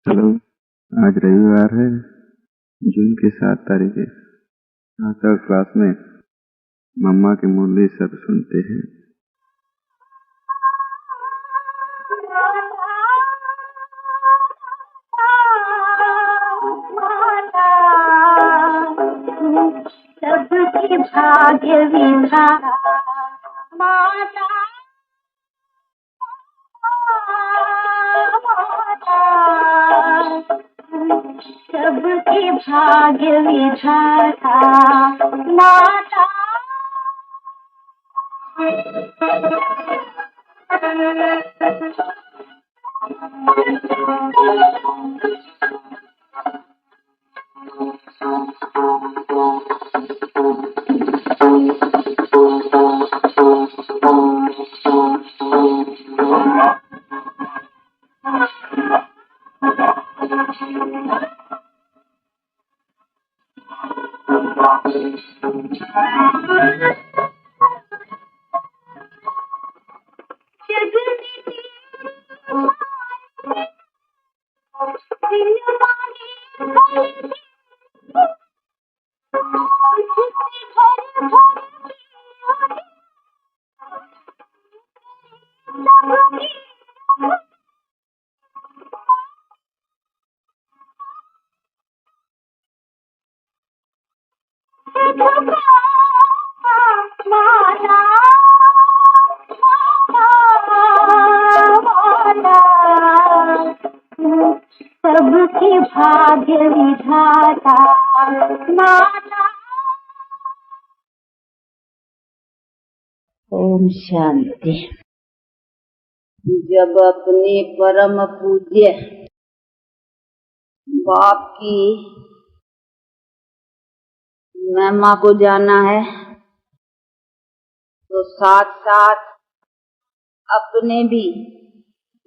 Hello, आज रविवार है, जून की 7 तारीख है। आज क्लास में मम्मा की मुरली सब सुनते हैं। सबके भाग्य विधाता माता, सबके भाग्य विधाता माता। सबके भाग्य विधाता माता। ओम शांति। जब अपने परम पूज्य बाप की महिमा को जाना है तो साथ साथ अपने भी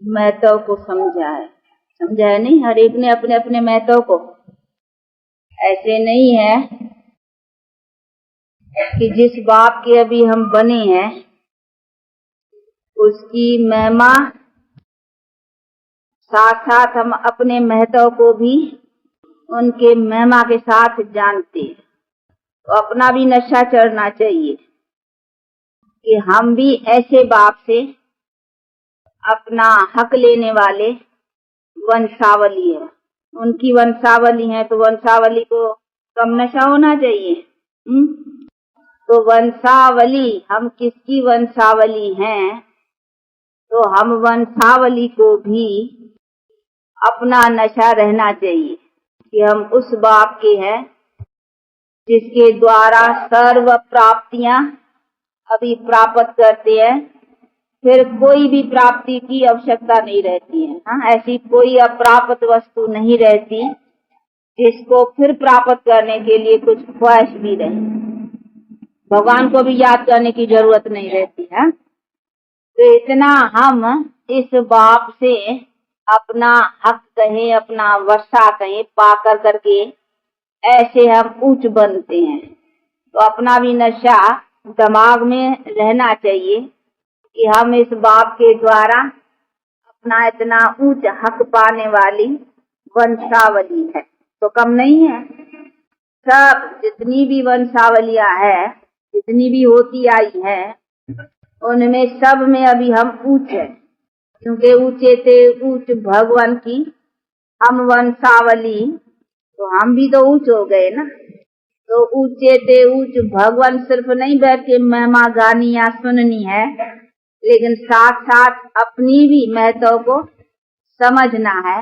महत्व को समझा है नहीं। हर एक ने अपने अपने महत्व को, ऐसे नहीं है कि जिस बाप के अभी हम बने हैं उसकी महिमा साथ साथ हम अपने महत्व को भी उनके महिमा के साथ जानते हैं। तो अपना भी नशा चढ़ना चाहिए कि हम भी ऐसे बाप से अपना हक लेने वाले वंशावली है। उनकी वंशावली है तो वंशावली को कम नशा होना चाहिए। तो वंशावली, हम किसकी वंशावली हैं, तो हम वंशावली को भी अपना नशा रहना चाहिए कि हम उस बाप के हैं जिसके द्वारा सर्व प्राप्तियां अभी प्राप्त करते हैं। फिर कोई भी प्राप्ति की आवश्यकता नहीं रहती है। हाँ, ऐसी कोई अप्राप्त वस्तु नहीं रहती जिसको फिर प्राप्त करने के लिए कुछ ख्वाहिश भी रहे। भगवान को भी याद करने की जरूरत नहीं रहती है। तो इतना हम इस बाप से अपना हक कहें, अपना वर्षा कहें, पाकर करके ऐसे हम ऊंच बनते हैं। तो अपना भी नशा दिमाग में रहना चाहिए कि हम इस बाप के द्वारा अपना इतना ऊंच हक पाने वाली वंशावली है। तो कम नहीं है। सब जितनी भी वंशावलियां है, जितनी भी होती आई है, उनमें सब में अभी हम ऊंच है। क्योंकि ऊंचे थे ऊंच भगवान की हम वंशावली, तो हम भी तो ऊंच हो गए ना। तो ऊंचे थे ऊंच भगवान सिर्फ नहीं बैठ के महिमा गानी या सुननी है, लेकिन साथ साथ अपनी भी महत्व को समझना है।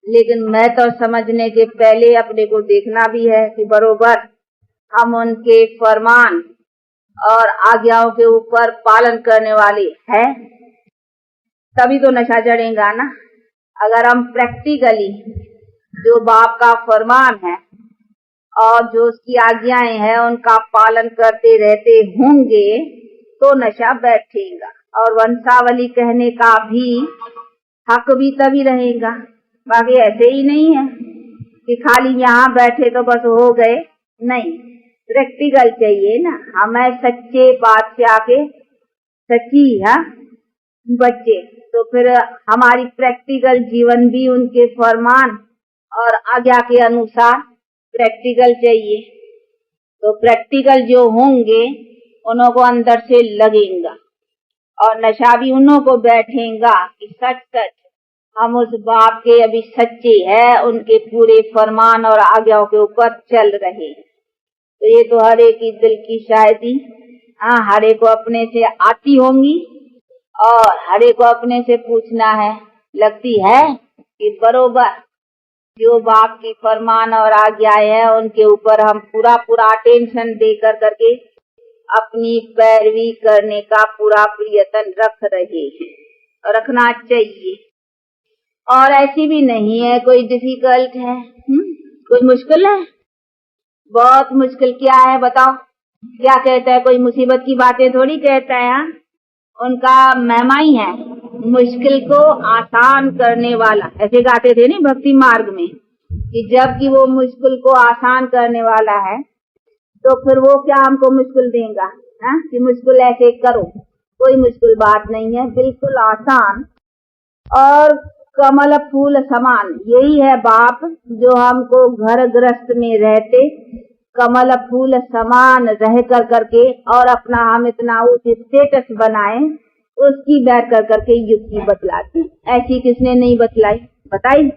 लेकिन महत्व समझने के पहले अपने को देखना भी है कि बरोबर हम उनके फरमान और आज्ञाओं के ऊपर पालन करने वाले हैं, तभी तो नशा चढ़ेगा ना। अगर हम प्रैक्टिकली जो बाप का फरमान है और जो उसकी आज्ञाएं हैं उनका पालन करते रहते होंगे तो नशा बैठेगा। और वंशावली कहने का भी हक भी तभी रहेगा। बाकी ऐसे ही नहीं है कि खाली यहाँ बैठे तो बस हो गए, नहीं, प्रैक्टिकल चाहिए ना। हमें सच्चे बादशाह के सच्ची बच्चे तो फिर हमारी प्रैक्टिकल जीवन भी उनके फरमान और आज्ञा के अनुसार प्रैक्टिकल चाहिए। तो प्रैक्टिकल जो होंगे उन्हों को अंदर से लगेगा और नशा भी उन्हों को बैठेगा कि सच सच हम उस बाप के अभी सच्चे हैं, उनके पूरे फरमान और आज्ञाओं के ऊपर चल रहे। तो ये तो हर एक की दिल की शायदी हर एक को अपने से आती होंगी और हर एक को अपने से पूछना है, लगती है कि बरोबर जो बाप की फरमान और आज्ञाएं हैं उनके ऊपर हम पूरा अटेंशन दे करके अपनी पैरवी करने का पूरा प्रयत्न रख रहे हैं और रखना चाहिए। और ऐसी भी नहीं है कोई डिफिकल्ट है, कोई मुश्किल है, बहुत मुश्किल क्या है बताओ। क्या कहता है, कोई मुसीबत की बातें थोड़ी कहता है। उनका महिमा ही है मुश्किल को आसान करने वाला। ऐसे गाते थे नहीं भक्ति मार्ग में कि जबकि वो मुश्किल को आसान करने वाला है तो फिर वो क्या हमको मुश्किल देगा कि मुश्किल ऐसे करो। कोई मुश्किल बात नहीं है, बिल्कुल आसान और कमल फूल समान। यही है बाप जो हमको घर गृहस्थ में रहते कमल फूल समान रह करके और अपना हम इतना उच्च स्टेटस बनाए उसकी बैठ करके युक्ति बतलाती। ऐसी किसने नहीं बतलाई, बताई।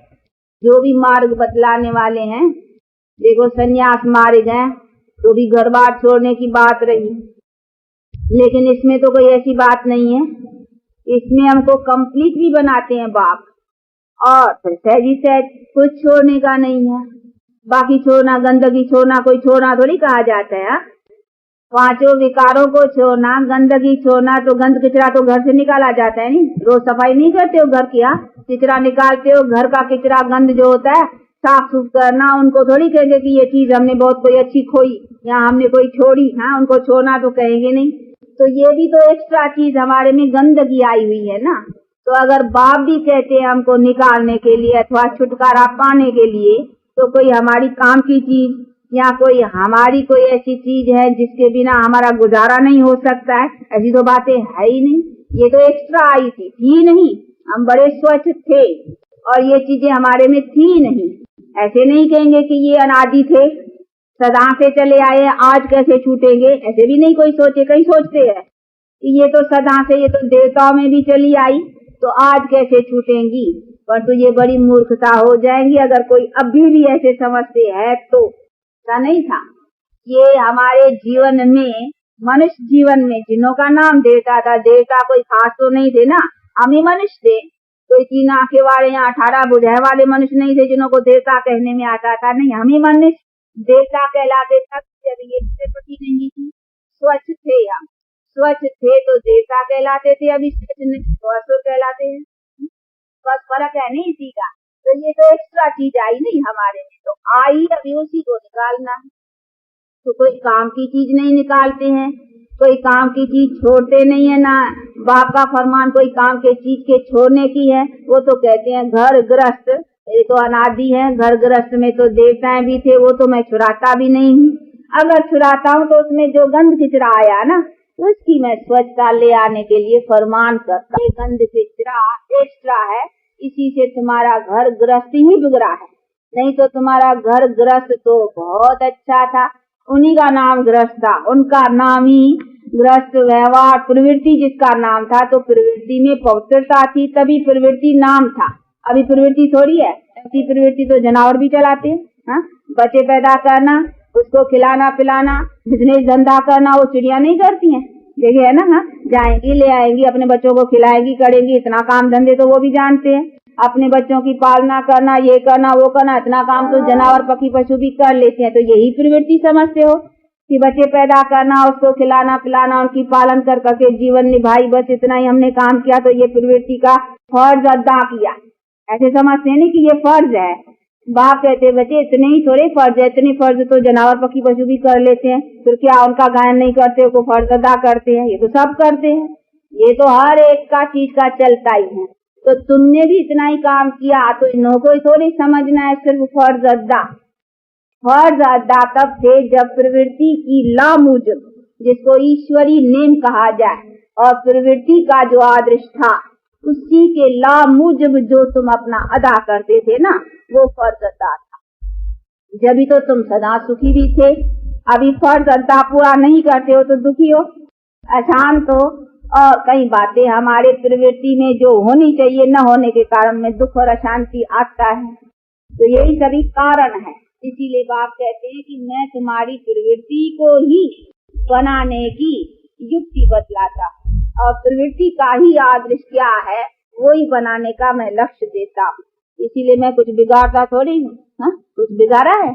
जो भी मार्ग बतलाने वाले हैं, देखो सन्यास मारे गए तो भी घर बार छोड़ने की बात रही, लेकिन इसमें तो कोई ऐसी बात नहीं है। इसमें हमको कंप्लीट भी बनाते हैं बाप और फिर सहजी सहज कुछ छोड़ने का नहीं है। बाकी छोड़ना, गंदगी छोड़ना, कोई छोड़ना थोड़ी कहा जाता है। पांचों विकारों को छोड़ना, गंदगी छोड़ना, तो गंद कचरा तो घर से निकाला जाता है। नहीं रोज सफाई नहीं करते हो घर की, कचरा निकालते हो। घर का कचरा गंद जो होता है साफ सुफ करना। उनको थोड़ी कहेंगे कि ये चीज हमने बहुत कोई अच्छी खोई या हमने कोई छोड़ी, उनको छोड़ना तो कहेंगे नहीं। तो ये भी तो एक्स्ट्रा चीज हमारे में गंदगी आई हुई है ना। तो अगर बाप भी कहते हैं हमको निकालने के लिए अथवा छुटकारा पाने के लिए, तो कोई हमारी काम की चीज या कोई हमारी कोई ऐसी चीज है जिसके बिना हमारा गुजारा नहीं हो सकता है, ऐसी तो बातें है ही नहीं। ये तो एक्स्ट्रा आई थी नहीं। हम बड़े स्वच्छ थे और ये चीजें हमारे में थी नहीं। ऐसे नहीं कहेंगे कि ये अनादि थे, सदा से चले आए, आज कैसे छूटेंगे, ऐसे भी नहीं कोई सोचे। कहीं सोचते हैं कि ये तो सदा से, ये तो देवताओं में भी चली आई, तो आज कैसे छूटेंगी। पर तो ये बड़ी मूर्खता हो जाएगी अगर कोई अभी भी ऐसे समझते है तो। ऐसा नहीं था। ये हमारे जीवन में, मनुष्य जीवन में जिन्हों का नाम देवता था, देवता कोई खास तो नहीं थे ना, हम ही मनुष्य थे। कोई 3 आंखें वाले या 18 भुजाएं वाले मनुष्य नहीं थे जिन्हों को देवता कहने में आता था। नहीं, हम ही मनुष्य देवता कहलाते तक जब ये प्रति नहीं थी। स्वच्छ थे हम, स्वच्छ थे तो देवता कहलाते थे, अभी स्वच्छ नहीं तो असुर कहलाते हैं। बस फर्क है नहीं इसी का। तो ये तो एक्स्ट्रा चीज आई नहीं हमारे में, तो आई अभी उसी को निकालना है। तो कोई काम की चीज नहीं निकालते हैं, कोई काम की चीज छोड़ते नहीं है ना। बाप का फरमान कोई काम के चीज के छोड़ने की है, वो तो कहते हैं घर गृहस्थ, ये तो अनादि है। घर गृहस्थ में तो देवताएं भी थे, वो तो मैं छुड़ाता भी नहीं हूँ। अगर छुड़ाता हूँ तो उसमें जो गंद कचरा आया ना, उसकी मैं स्वच्छता ले आने के लिए फरमान करता। ये गंद कचरा एक्स्ट्रा है, इसी से तुम्हारा घर गृहस्थ ही बिगड़ा है। नहीं तो तुम्हारा घर गृहस्थ तो बहुत अच्छा था। उन्हीं का नाम गृहस्थ था, उनका नाम ही गृहस्थ व्यवहार प्रवृत्ति जिसका नाम था। तो प्रवृत्ति में पवित्रता थी, तभी प्रवृत्ति नाम था। अभी प्रवृत्ति थोड़ी है। ऐसी प्रवृत्ति तो जानवर भी चलाते हैं। बच्चे पैदा करना, उसको खिलाना पिलाना, बिजनेस धंधा करना, वो चिड़िया नहीं करती हैं। देखे है ना, जाएंगी ले आएंगी, अपने बच्चों को खिलाएंगी करेंगी, इतना काम धंधे तो वो भी जानते हैं। अपने बच्चों की पालना करना, ये करना वो करना, इतना काम तो जानवर पक्षी पशु भी कर लेते हैं। तो यही प्रवृत्ति समझते हो कि बच्चे पैदा करना, उसको खिलाना पिलाना, उनकी पालन कर करके जीवन निभाई, बस इतना ही हमने काम किया। तो ये प्रवृत्ति का फर्ज अदा किया, ऐसे समझते हैं नहीं कि ये फर्ज है। बाप कहते बच्चे इतने ही थोड़े फर्ज है, इतने फर्ज तो जानवर पक्षी पशु भी कर लेते हैं। फिर क्या उनका गायन नहीं करते, वो फर्ज अदा करते हैं? ये तो सब करते हैं। ये तो हर एक का चीज का चलता ही है। तो तुमने भी इतना ही काम किया, तो इन्हों को थोड़ी समझना है सिर्फ फर्ज अदा। फर्ज अदा तब थे जब प्रवृत्ति की लामूजब, जिसको ईश्वरी नेम कहा जाए, और प्रवृत्ति का जो आदर्श था उसी के ला मुजब जो तुम अपना अदा करते थे ना, वो फर्ज अदा था। जब तो तुम सदा सुखी भी थे, अभी फर्ज अदा पूरा नहीं करते हो तो दुखी हो, अशांत हो, और कई बातें हमारे प्रवृत्ति में जो होनी चाहिए न होने के कारण में दुख और अशांति आता है। तो यही सभी कारण है। इसीलिए बाप कहते हैं कि मैं तुम्हारी प्रवृत्ति को ही बनाने की युक्ति बतलाता हूँ, और प्रवृत्ति का ही आदर्श क्या है वही बनाने का मैं लक्ष्य देता हूँ। इसीलिए मैं कुछ बिगाड़ता थोड़ी हूँ। कुछ बिगाड़ा है?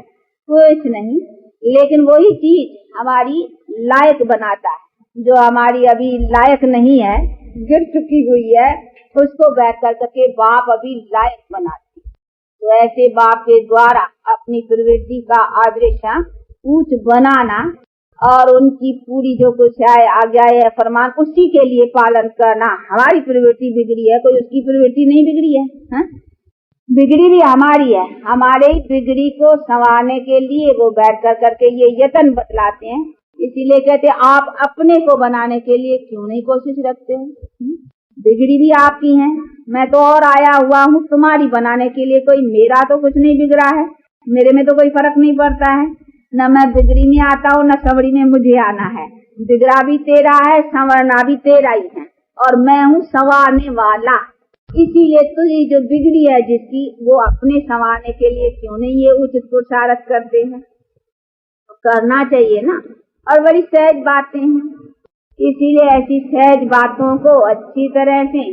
कुछ नहीं, लेकिन वही चीज हमारी लायक बनाता है। जो हमारी अभी लायक नहीं है, गिर चुकी हुई है, उसको बैठ करके बाप अभी लायक बनाते। तो ऐसे बाप के द्वारा अपनी प्रवृत्ति का आदर्श ऊंच बनाना और उनकी पूरी जो कुछ है आज्ञा है फरमान उसी के लिए पालन करना। हमारी प्रवृत्ति बिगड़ी है, कोई उसकी प्रवृत्ति नहीं बिगड़ी है, बिगड़ी भी हमारी है। हमारे बिगड़ी को संवारने के लिए वो बैठ करके ये यत्न बतलाते हैं। इसीलिए कहते आप अपने को बनाने के लिए क्यों नहीं कोशिश रखते हो? बिगड़ी भी आपकी है, मैं तो और आया हुआ हूँ तुम्हारी बनाने के लिए। कोई मेरा तो कुछ नहीं बिगड़ा है, मेरे में तो कोई फर्क नहीं पड़ता है। न मैं बिगड़ी में आता हूँ, न संवरी में मुझे आना है। बिगड़ा भी तेरा है, संवरना भी तेरा ही है, और मैं हूँ संवारने वाला। इसीलिए तुझे जो बिगड़ी है जिसकी, वो अपने संवारने के लिए क्यों नहीं ये उचित पुरुषार्थ करते हैं? करना चाहिए ना। और बड़ी सहज बातें हैं, इसीलिए ऐसी सहज बातों को अच्छी तरह से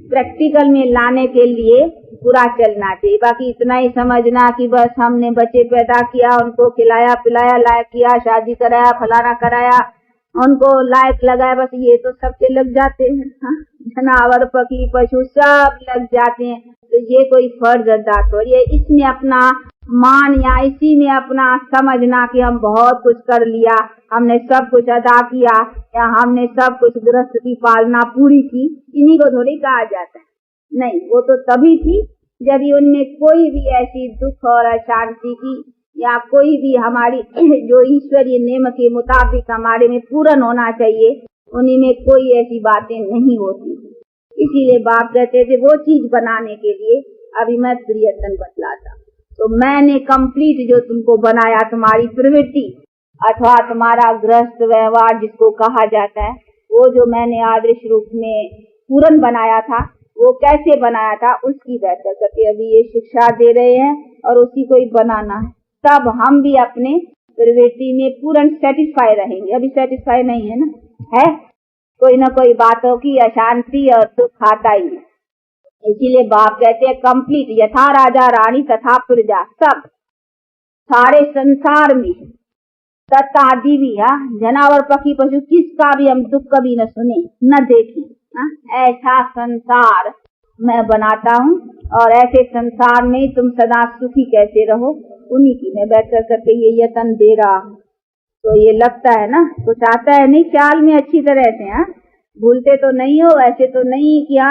प्रैक्टिकल में लाने के लिए पूरा चलना चाहिए। बाकी इतना ही समझना कि बस हमने बच्चे पैदा किया, उनको खिलाया पिलाया, लायक किया, शादी कराया, फलाना कराया, उनको लायक लगाया, बस ये तो सबके लग जाते हैं। जानवर पक्षी पशु सब लग जाते हैं। तो ये कोई फर्ज अदा थोड़ी है। इसमें अपना मान या इसी में अपना समझना कि हम बहुत कुछ कर लिया, हमने सब कुछ अदा किया, या हमने सब कुछ गृहस्थ की पालना पूरी की, इन्हीं को थोड़ी कहा जाता है। नहीं, वो तो तभी थी जब उनमें कोई भी ऐसी दुख और अशांति की या कोई भी हमारी जो ईश्वरीय नियम के मुताबिक हमारे में पूर्ण होना चाहिए, उन्हीं में कोई ऐसी बातें नहीं होती। इसीलिए बाप कहते थे वो चीज बनाने के लिए अभी मैं प्रयत्न बतलाता। तो मैंने कंप्लीट जो तुमको बनाया, तुम्हारी प्रवृत्ति अथवा तुम्हारा गृहस्थ व्यवहार जिसको कहा जाता है, वो जो मैंने आदर्श रूप में पूर्ण बनाया था, वो कैसे बनाया था उसकी बेहतर करके अभी ये शिक्षा दे रहे हैं, और उसी को ही बनाना है। तब हम भी अपने प्रवृत्ति में पूर्ण सेटिस्फाई रहेंगे। अभी सेटिस्फाई नहीं है ना, है कोई ना कोई बातों की अशांति और दुख आता ही है। इसीलिए बाप कहते हैं कंप्लीट, यथा राजा रानी तथा प्रजा, सब सारे संसार में तथा दिवी, जानवर पक्षी पशु किसका भी हम दुख कभी न सुने न देखे। ऐसा संसार मैं बनाता हूँ, और ऐसे संसार में तुम सदा सुखी कैसे रहो, उन्हीं की मैं बैठ करके ये यत्न दे रहा हूँ। तो ये लगता है ना कुछ आता है नहीं ख्याल में अच्छी तरह से, भूलते तो नहीं हो, ऐसे तो नहीं किया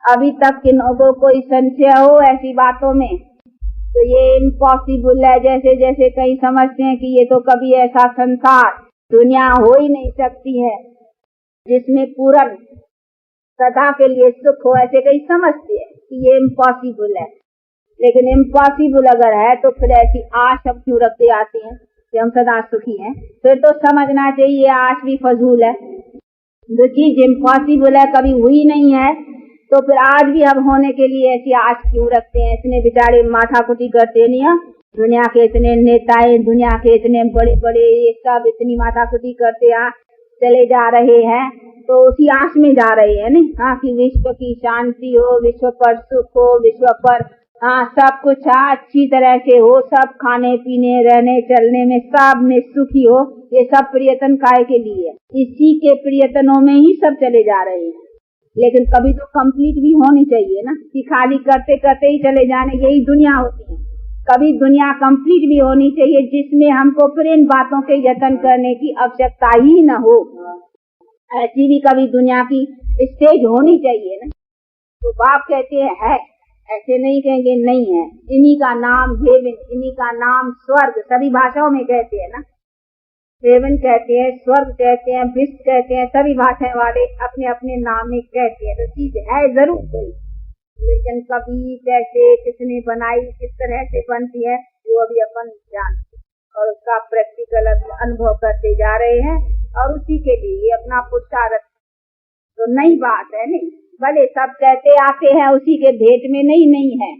अभी तक किन्हों को कोई संशय हो ऐसी बातों में। तो ये इम्पॉसिबल है, जैसे जैसे कई समझते हैं कि ये तो कभी ऐसा संसार दुनिया हो ही नहीं सकती है जिसमें पूर्ण सदा के लिए सुख हो, ऐसे कई समझते हैं कि ये इम्पॉसिबल है। लेकिन इम्पॉसिबल अगर है तो फिर ऐसी आश हम क्यों रखते आते हैं कि हम सदा सुखी हैं? फिर तो समझना चाहिए आश भी फजूल है। जो चीज इम्पॉसिबल है, कभी हुई नहीं है, तो फिर आज भी हम होने के लिए ऐसी आश क्यों रखते हैं? इतने बेचारे माथाकुटी करते नहीं है, दुनिया के इतने नेताएं, दुनिया के इतने बड़े बड़े ये सब इतनी माथाकुटी करते चले जा रहे हैं, तो उसी आश में जा रहे हैं ना, कि विश्व की शांति हो, विश्व पर सुख हो, विश्व पर सब कुछ अच्छी तरह से हो, सब खाने पीने रहने चलने में सब में सुखी हो। ये सब प्रयत्न काय के लिए? इसी के प्रयत्नों में ही सब चले जा रहे हैं। लेकिन कभी तो कंप्लीट भी होनी चाहिए ना, कि खाली करते करते ही चले जाने, यही दुनिया होती है। कभी दुनिया कंप्लीट भी होनी चाहिए जिसमें हमको फिर इन बातों के यत्न करने की आवश्यकता ही न हो। ऐसी भी कभी दुनिया की स्टेज होनी चाहिए ना। तो बाप कहते हैं है, ऐसे नहीं कहेंगे नहीं है। इन्हीं का नाम हेवन, इन्हीं का नाम स्वर्ग, सभी भाषाओं में कहते हैं ना। हेवन कहते हैं, स्वर्ग कहते हैं, विश्व कहते हैं, सभी भाषाएं वाले अपने अपने नाम में कहते हैं। तो चीज है जरूर कोई, लेकिन कभी कैसे किसने बनाई, किस तरह से बनती है, वो अभी अपन जानते और उसका प्रैक्टिकल अनुभव करते जा रहे हैं और उसी के लिए अपना पुरुषार्थ। तो नई बात है नहीं, भले सब कहते आते हैं उसी के भेंट में नहीं है,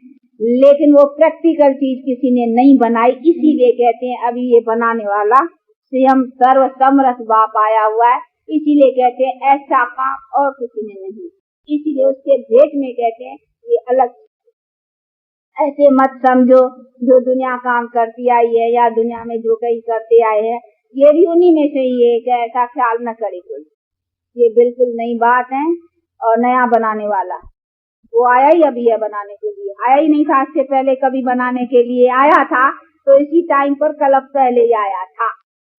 लेकिन वो प्रैक्टिकल चीज किसी ने नहीं बनाई, इसीलिए कहते हैं अभी ये बनाने वाला स्वयं सर्व समर्थ बाप आया हुआ है, इसीलिए कहते हैं ऐसा काम और किसी ने नहीं, इसीलिए उसके भेंट में कहते हैं ये अलग। ऐसे मत समझो जो दुनिया काम करती आई है या दुनिया में जो कई करते आए हैं ये भी उन्हीं में से ही है, कि ऐसा ख्याल न करे कोई। ये बिल्कुल नई बात है और नया बनाने वाला वो आया ही अभी है बनाने के लिए, आया ही नहीं था इससे पहले कभी बनाने के लिए। आया था तो इसी टाइम पर कल्प पहले ही आया था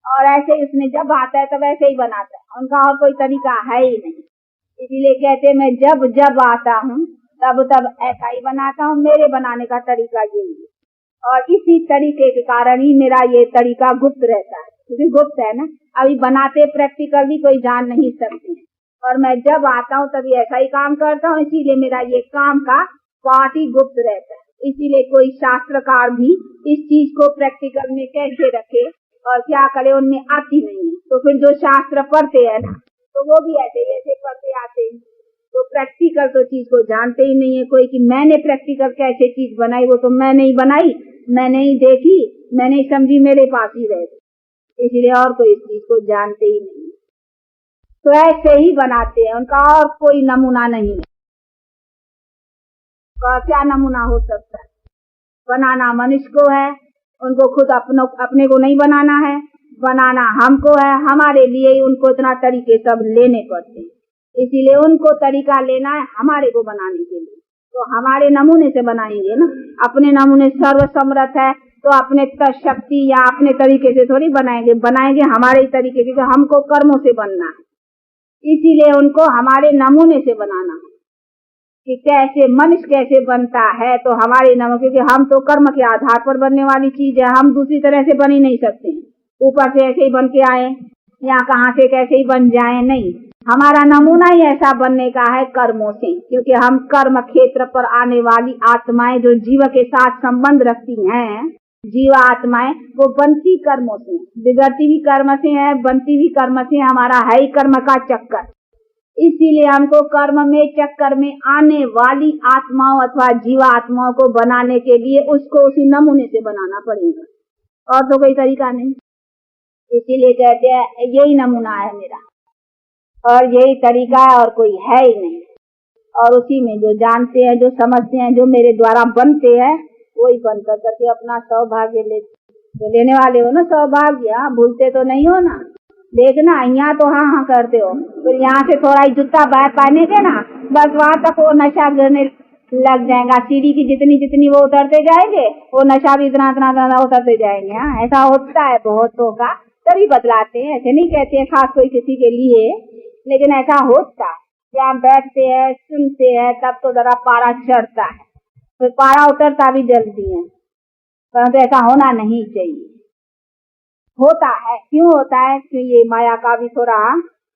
और ऐसे ही उसने जब आता है तब ऐसे ही बनाता है, उनका और कोई तरीका है ही नहीं। इसीलिए कहते मैं जब जब आता हूँ तब तब ऐसा ही बनाता हूँ, मेरे बनाने का तरीका यही है और इसी तरीके के कारण ही मेरा ये तरीका गुप्त रहता है, क्योंकि गुप्त है ना, अभी बनाते प्रैक्टिकल भी कोई जान नहीं सकते और मैं जब आता हूँ तभी ऐसा ही काम करता हूँ, इसीलिए मेरा ये काम का पार्ट ही गुप्त रहता है। इसीलिए कोई शास्त्रकार भी इस चीज को प्रैक्टिकल में कैसे रखे और क्या करे उनमें आती नहीं है, तो फिर जो शास्त्र पढ़ते हैं ना तो वो भी ऐसे पढ़ते आते हैं, तो प्रैक्टिकल तो चीज को जानते ही नहीं है कोई कि मैंने प्रैक्टिकल कैसे चीज बनाई, वो तो मैं नहीं बनाई, मैं नहीं देखी, मैं नहीं समझी, मेरे पास ही रहे, इसलिए और कोई इस चीज को जानते ही नहीं। तो ऐसे ही बनाते हैं, उनका और कोई नमूना नहीं है। तो क्या नमूना हो सकता है? बनाना मनुष्य को है, उनको खुद अपने को नहीं बनाना है, बनाना हमको है, हमारे लिए ही उनको इतना तरीके सब लेने पड़ते हैं, इसीलिए उनको तरीका लेना है हमारे को बनाने के लिए, तो हमारे नमूने से बनाएंगे ना। अपने नमूने सर्व समर्थ है तो अपने शक्ति या अपने तरीके से थोड़ी बनाएंगे हमारे तरीके, क्योंकि हमको कर्मों से बनना है, इसीलिए उनको हमारे नमूने से बनाना है कि कैसे मनुष्य कैसे बनता है, तो हमारे नमूने, क्योंकि हम तो कर्म के आधार पर बनने वाली चीज है, हम दूसरी तरह से बन ही नहीं सकते, ऊपर से ऐसे ही बन के आए या कहाँ से कैसे ही बन जाए, नहीं, हमारा नमूना ही ऐसा बनने का है कर्मों से, क्योंकि हम कर्म क्षेत्र पर आने वाली आत्माएं जो जीव के साथ संबंध रखती हैं, जीव आत्माएं वो बनती कर्मों से, बिगड़ती भी कर्म से है, बनती भी कर्म से, हमारा है ही कर्म का चक्कर। इसीलिए हमको कर्म में चक्कर में आने वाली आत्माओं अथवा जीव आत्माओं को बनाने के लिए उसको उसी नमूने से बनाना पड़ेगा, और तो कोई तरीका नहीं। इसीलिए कहते हैं यही नमूना है मेरा और यही तरीका है और कोई है ही नहीं, और उसी में जो जानते हैं, जो समझते हैं, जो मेरे द्वारा बनते हैं, वही बन करके अपना सौभाग्य लेने वाले हो ना। सौभाग्य भूलते तो नहीं हो ना, देखना यहाँ तो हाँ करते हो, फिर यहाँ से थोड़ा ही जूता बाहर पहने के ना बस वहाँ तक वो नशा गिरने लग जाएगा, सीढ़ी की जितनी वो उतरते जाएंगे वो नशा भी इतना उतरते जाएंगे। हाँ ऐसा होता है बहुतों का, तभी बतलाते हैं, ऐसे नहीं कहते हैं खास कोई किसी के लिए, लेकिन ऐसा होता है। जहाँ बैठते हैं सुनते हैं तब तो जरा पारा चढ़ता है, फिर पारा उतरता भी जल्दी है, परंतु ऐसा होना नहीं चाहिए। होता है, क्यों होता है? क्योंकि ये माया का भी थोड़ा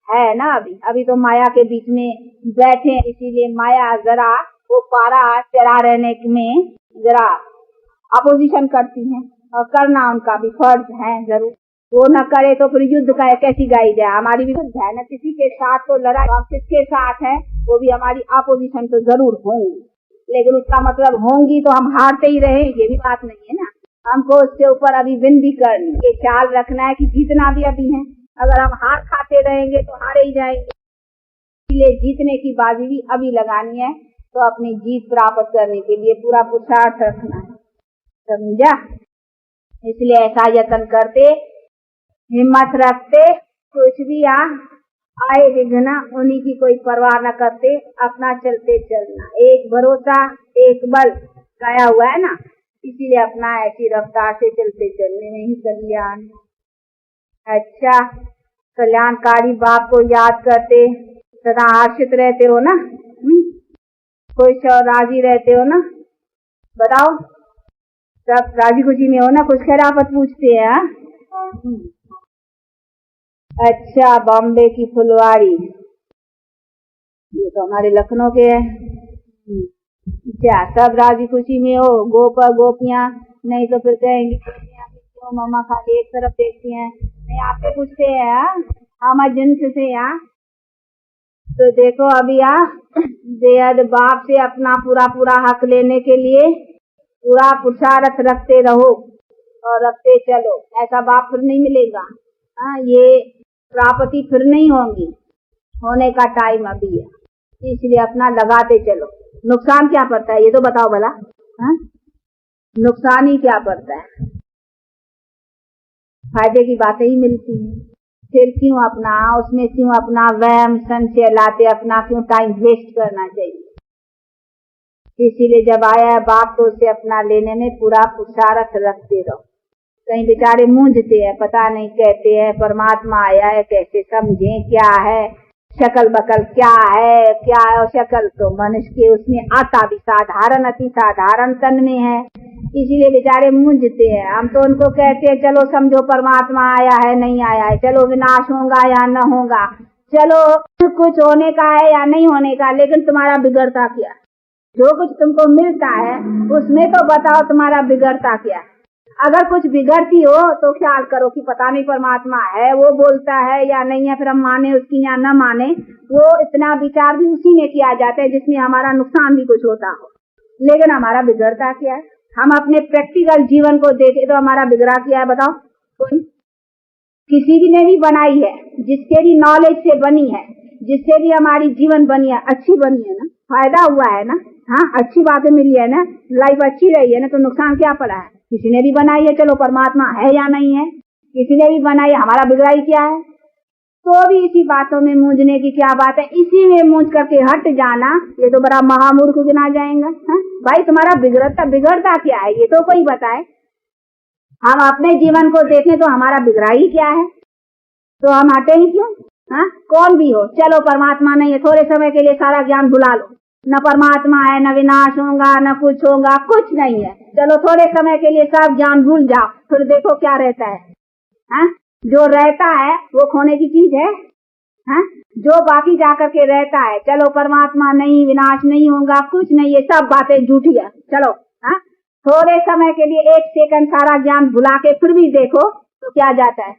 है ना, अभी तो माया के बीच में बैठे, इसीलिए माया जरा वो पारा चढ़ा रहने में जरा अपोजिशन करती है, और करना उनका भी फर्ज है जरूर। वो न करे तो फिर युद्ध का कैसी गाई जाए, हमारी भी युद्ध है न, किसी के साथ तो लड़ाई, हम किसके साथ है वो भी हमारी अपोजिशन तो जरूर होंगी, लेकिन उसका मतलब होंगी तो हम हारते ही रहे, ये भी बात नहीं है ना। हमको उससे ऊपर अभी विन भी करनी, ये ख्याल रखना है कि जीतना भी अभी है, अगर हम हार खाते रहेंगे तो हारे ही जाएंगे, इसलिए जीतने की बाजी भी अभी लगानी है, तो अपनी जीत प्राप्त करने के लिए पूरा पुरुषार्थ रखना है, समझा? इसलिए ऐसा यत्न करते, हिम्मत रखते, कुछ भी आए विघ्न उन्हीं की कोई परवाह न करते, अपना चलते चलना, एक भरोसा एक बल गाया हुआ है ना, इसीलिए अपना ऐसी रफ्तार से चलते चलने में ही कल्याण। अच्छा, कल्याणकारी बाप को याद करते सदा हर्षित रहते हो ना, खुश और राजी रहते हो ना, बताओ सब राजी खुशी में हो ना, कुछ खैराफत पूछते हैं। अच्छा, बॉम्बे की फुलवाड़ी, ये तो हमारे लखनऊ के है। क्या सब राजी खुशी में हो, गोप गोपियां? नहीं तो फिर कहेंगी गोपियां भी क्यों मम्मा खाली एक तरफ देखती हैं। नहीं आपसे पूछते हैं हम जिनस से तो देखो अभी बेहद बाप से अपना पूरा पूरा हक लेने के लिए पूरा पुरुषार्थ रखते रहो और रखते चलो। ऐसा बाप फिर नहीं मिलेगा। ये प्राप्ति फिर नहीं होंगी, होने का टाइम अभी है, इसलिए अपना लगाते चलो। नुकसान क्या पड़ता है ये तो बताओ भला। नुकसान ही क्या पड़ता है, फायदे की बातें ही मिलती हैं। फिर क्यों अपना उसमें क्यों अपना वहम संशय लाते, अपना क्यों टाइम वेस्ट करना चाहिए। इसीलिए जब आया है बाप तो उसे अपना लेने में पूरा पुरुषार्थ रखते रहो। कहीं बेचारे मूंझते हैं, पता नहीं कहते हैं परमात्मा आया है कैसे समझें, क्या है शकल बकल, क्या है और शकल तो मनुष्य के उसमें आता भी साधारण अति साधारण तन में है, इसीलिए बेचारे मूंझते हैं। हम तो उनको कहते हैं चलो समझो परमात्मा आया है नहीं आया है, चलो विनाश होगा या न होगा, चलो कुछ होने का है या नहीं होने का, लेकिन तुम्हारा बिगड़ता क्या? जो कुछ तुमको मिलता है उसमें तो बताओ तुम्हारा बिगड़ता क्या है। अगर कुछ बिगड़ती हो तो ख्याल करो कि पता नहीं परमात्मा है, वो बोलता है या नहीं है, फिर हम माने उसकी या न माने, वो इतना विचार भी उसी में किया जाता है जिसमें हमारा नुकसान भी कुछ होता हो। लेकिन हमारा बिगड़ता क्या है? हम अपने प्रैक्टिकल जीवन को देखें तो हमारा बिगड़ा क्या है बताओ? कोई किसी भी ने भी बनाई है, जिसके भी नॉलेज से बनी है, जिससे भी हमारी जीवन बनी है, अच्छी बनी है ना, फायदा हुआ है ना, अच्छी बातें मिली है ना, लाइफ अच्छी रही है ना, तो नुकसान क्या पड़ा है? किसी ने भी बनाई है, चलो परमात्मा है या नहीं है, किसी ने भी बनाई है, हमारा बिगड़ाई क्या है? तो भी इसी बातों में मूंझने की क्या बात है? इसी में मूंझ करके हट जाना, ये तो बड़ा महामूर्ख गिना जाएगा। भाई तुम्हारा बिगड़ता क्या है ये तो कोई बताए। हम अपने जीवन को देखें तो हमारा बिगड़ाई क्या है, तो हम हटे ही क्यों? कौन भी हो, चलो परमात्मा नहीं है, थोड़े समय के लिए सारा ज्ञान भुला लो, न परमात्मा है, न विनाश होगा, न कुछ होगा, कुछ नहीं है, चलो थोड़े समय के लिए सब ज्ञान भूल जाओ, फिर देखो क्या रहता है। जो रहता है वो खोने की चीज है। जो बाकी जाकर के रहता है, चलो परमात्मा नहीं, विनाश नहीं होगा, कुछ नहीं, ये सब बातें झूठी है। चलो थोड़े समय के लिए एक सेकंड सारा ज्ञान भुला के फिर भी देखो तो क्या जाता है,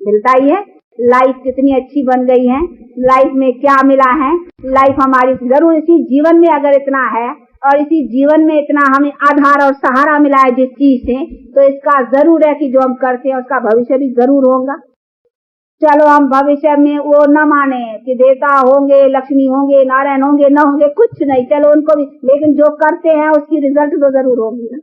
मिलता ही है। लाइफ कितनी अच्छी बन गई है, लाइफ में क्या मिला है, लाइफ हमारी जरूर इसी जीवन में अगर इतना है और इसी जीवन में इतना हमें आधार और सहारा मिला है जिस चीज से, तो इसका जरूर है कि जो हम करते हैं उसका भविष्य भी जरूर होगा। चलो हम भविष्य में वो न माने कि देवता होंगे, लक्ष्मी होंगे, नारायण होंगे, न होंगे, कुछ नहीं, चलो उनको भी, लेकिन जो करते हैं उसकी रिजल्ट तो जरूर होगी ना।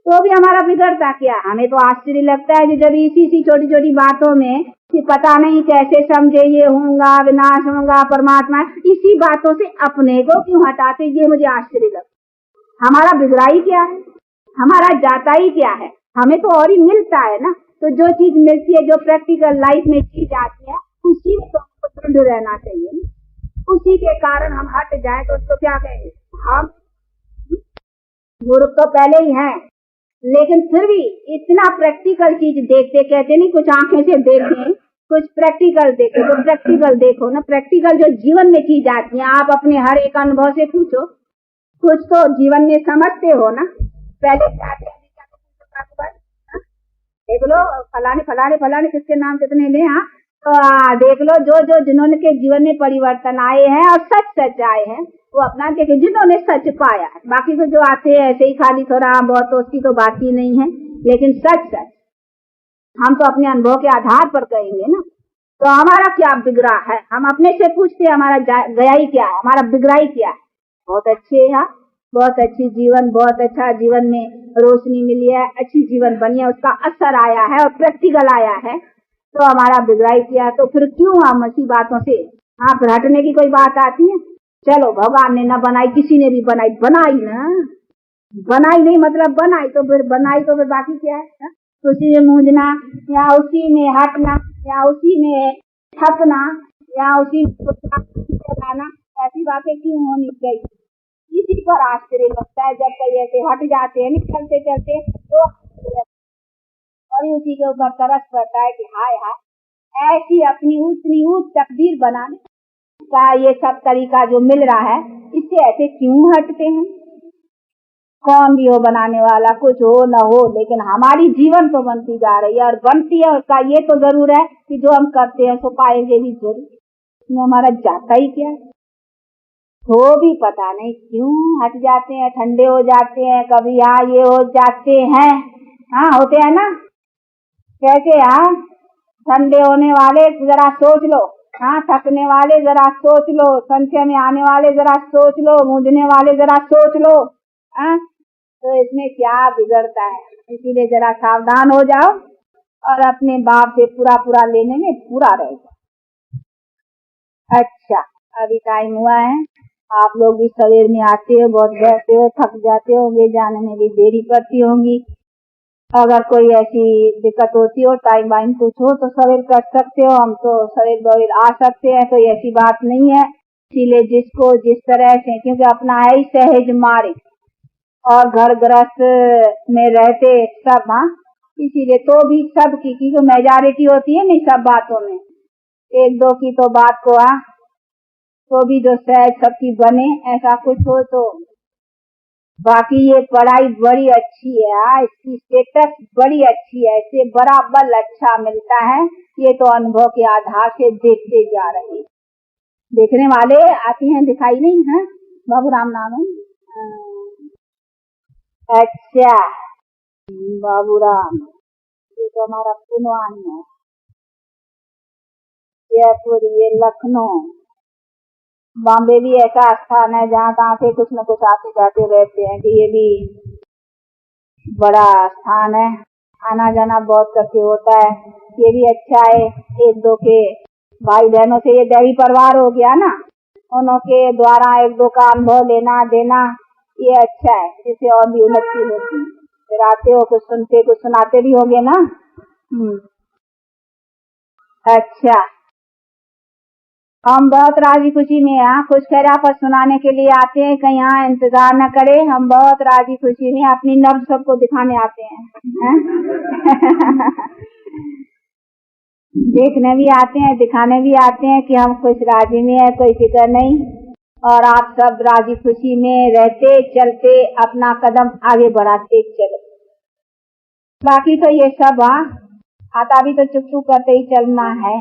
तो भी हमारा बिगड़ता क्या? हमें तो आश्चर्य लगता है कि जब इसी छोटी छोटी बातों में कि पता नहीं कैसे समझे, ये होगा विनाश होगा परमात्मा, इसी बातों से अपने को क्यों हटाते, ये मुझे आश्चर्य लगता। हमारा बिगड़ाई क्या है, हमारा जाता ही क्या है? हमें तो और ही मिलता है ना। तो जो चीज मिलती है, जो प्रैक्टिकल लाइफ में चीज आती है, उसी में तो हमको दृढ़ रहना चाहिए ना। उसी के कारण हम हट जाए तो उसको क्या कहेंगे? हम मूर्ख तो पहले ही हैं, लेकिन फिर भी इतना प्रैक्टिकल चीज देखते, कहते नहीं कुछ आंखें से देखें, कुछ प्रैक्टिकल देखे, तो प्रैक्टिकल देखो ना। प्रैक्टिकल जो जीवन में चीज आती है, आप अपने हर एक अनुभव से पूछो, कुछ तो जीवन में समझते हो ना। पहले देख लो फलाने किसके नाम कितने ले, तो देख लो जो जिन्होंने के जीवन में परिवर्तन आए हैं और सच आए हैं, वो अपना देखे जिन्होंने सच पाया है। बाकी तो जो आते हैं ऐसे ही खाली थोड़ा बहुत, तो उसकी तो बात ही नहीं है, लेकिन सच हम तो अपने अनुभव के आधार पर कहेंगे ना। तो हमारा क्या बिगड़ा है, हम अपने से पूछते हैं हमारा गया ही क्या है, हमारा बिगड़ाई क्या है। बहुत अच्छे है, बहुत अच्छी जीवन, बहुत अच्छा जीवन में रोशनी मिली है, अच्छी जीवन बनी है, उसका असर आया है और प्रैक्टिकल आया है, तो हमारा बिगड़ाई किया। तो फिर क्यों हम ऐसी बातों से फिर हटने की कोई बात आती है? चलो भगवान ने न बनाई, किसी ने भी बनाई ना, बनाई नहीं मतलब बनाई, तो फिर बाकी क्या है? उसी में मूंझना या उसी में हटना या उसी में थकना या उसी में ऐसी बातें क्यों होनी चाहिए? इसी पर आश्चर्य लगता है जब कई ऐसे हट जाते हैं चलते चलते, तो और उसी के ऊपर तरस पड़ता है कि हाय ऐसी अपनी ऊंची ऊंच तकदीर बनाने का ये सब तरीका जो मिल रहा है, इससे ऐसे क्यों हटते हैं? कौन भी हो बनाने वाला, कुछ हो न हो, लेकिन हमारी जीवन तो बनती जा रही है, और बनती है उसका ये तो जरूर है कि जो हम करते हैं सो पाएंगे भी जरूर। इसमें हमारा जाता ही क्या है? तो भी पता नहीं क्यों हट जाते हैं, ठंडे हो जाते हैं, कभी यहाँ ये हो जाते हैं। हाँ, होते हैं ना कैसे? हाँ, ठंडे होने वाले जरा सोच लो, हाँ, थकने वाले जरा सोच लो, संशय में आने वाले जरा सोच लो, मूंझने वाले जरा सोच लो। हाँ, तो इसमें क्या बिगड़ता है? इसीलिए जरा सावधान हो जाओ और अपने बाप से पूरा लेने में पूरा रह जाओ। अच्छा, अभी टाइम हुआ है, आप लोग भी सवेर में आते हो, बहुत बैठते हो, थक जाते होंगे, जाने में भी देरी पड़ती होंगी। अगर कोई ऐसी दिक्कत होती हो, टाइम वाइम कुछ हो तो सवेर कर सकते हो, हम तो सवेर बवेर आ सकते हैं, कोई ऐसी बात नहीं है। इसीलिए जिसको जिस तरह से, क्योंकि अपना है ही सहज मार्ग और घर गृहस्थ में रहते सब, हाँ, इसीलिए तो भी सबकी की जो मेजॉरिटी होती है नहीं सब बातों में, एक दो की तो बात को तो भी जो सहज सबकी बने ऐसा कुछ हो तो। बाकी ये पढ़ाई बड़ी अच्छी है, इसकी स्टेटस बड़ी अच्छी है, इससे बड़ा बल अच्छा मिलता है, ये तो अनुभव के आधार से देखते जा रहे। देखने वाले आते हैं, दिखाई नहीं है? बाबू राम नाम है। अच्छा, बाबू राम, ये तो हमारा पुनवान है, जयपुर, ये लखनऊ, बॉम्बे भी ऐसा स्थान है जहाँ तहाँ से कुछ न कुछ आते जाते रहते हैं, कि ये भी बड़ा स्थान है, आना जाना बहुत करके होता है, ये भी अच्छा है। एक दो के भाई बहनों से ये दैवी परिवार हो गया ना, उन्हों के द्वारा एक दो का अनुभव लेना देना, ये अच्छा है, जिससे और भी उन्नति होती है। फिर आते हो, कुछ सुनते कुछ सुनाते भी होंगे ना। अच्छा, हम बहुत राजी खुशी में यहाँ खुश खैरापत सुनाने के लिए आते हैं, कहीं यहाँ इंतजार न करें, हम बहुत राजी खुशी में अपनी नब्ज सबको दिखाने आते हैं, देखने भी आते हैं, दिखाने भी आते हैं कि हम खुश राजी में है, कोई फिक्र नहीं, और आप सब राजी खुशी में रहते चलते अपना कदम आगे बढ़ाते चलो। बाकी तो ये सब, हाँ, आता भी तो चुप चुप करते ही चलना है,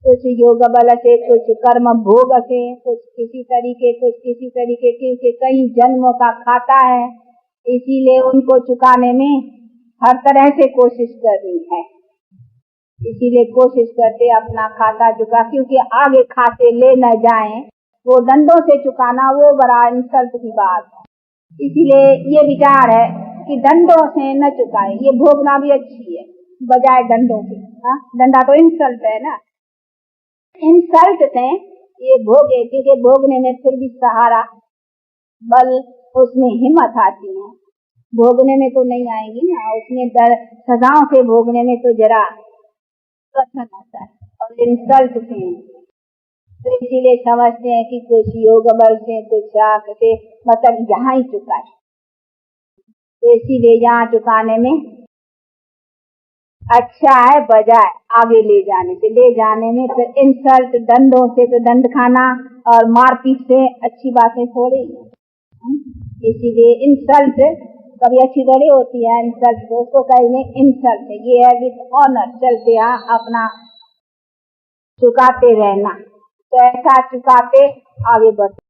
कुछ योग बल से, कुछ कर्म भोग से, कुछ किसी तरीके, कुछ किसी तरीके, क्योंकि कई जन्मों का खाता है, इसीलिए उनको चुकाने में हर तरह से कोशिश करनी है। इसीलिए कोशिश करते अपना खाता चुका, क्योंकि आगे खाते ले न जाएं, वो दंडों से चुकाना वो बड़ा इंसल्ट की बात है। इसीलिए ये विचार है कि दंडों से न चुकाए, ये भोगना भी अच्छी है बजाय दंडों के। हाँ, दंडा तो इंसल्ट है ना, इंसल्ट से ये भोगे, क्योंकि भोगने में फिर भी सहारा बल, उसमें हिम्मत आती है, भोगने में तो नहीं आएगी ना, उसमें डर सजाओं से भोगने में तो जरा कठिन होता है, और इंसल्ट से तो इसीलिए समझते हैं कि कुछ योग बल से, कुछ शाख से, मतलब यहाँ ही चुकाए, तो इसीलिए यहाँ चुकाने में अच्छा है बजाय आगे ले जाने से। ले जाने में फिर इंसल्ट, दंडों से तो दंड खाना और मारपीट से अच्छी बातें थोड़ी, इसीलिए इंसल्ट कभी अच्छी थोड़ी होती है, इंसल्ट तो उसको कहेंगे इंसल्ट, ये है विद ऑनर, चलते यहाँ अपना चुकाते रहना, तो ऐसा चुकाते आगे बढ़ते।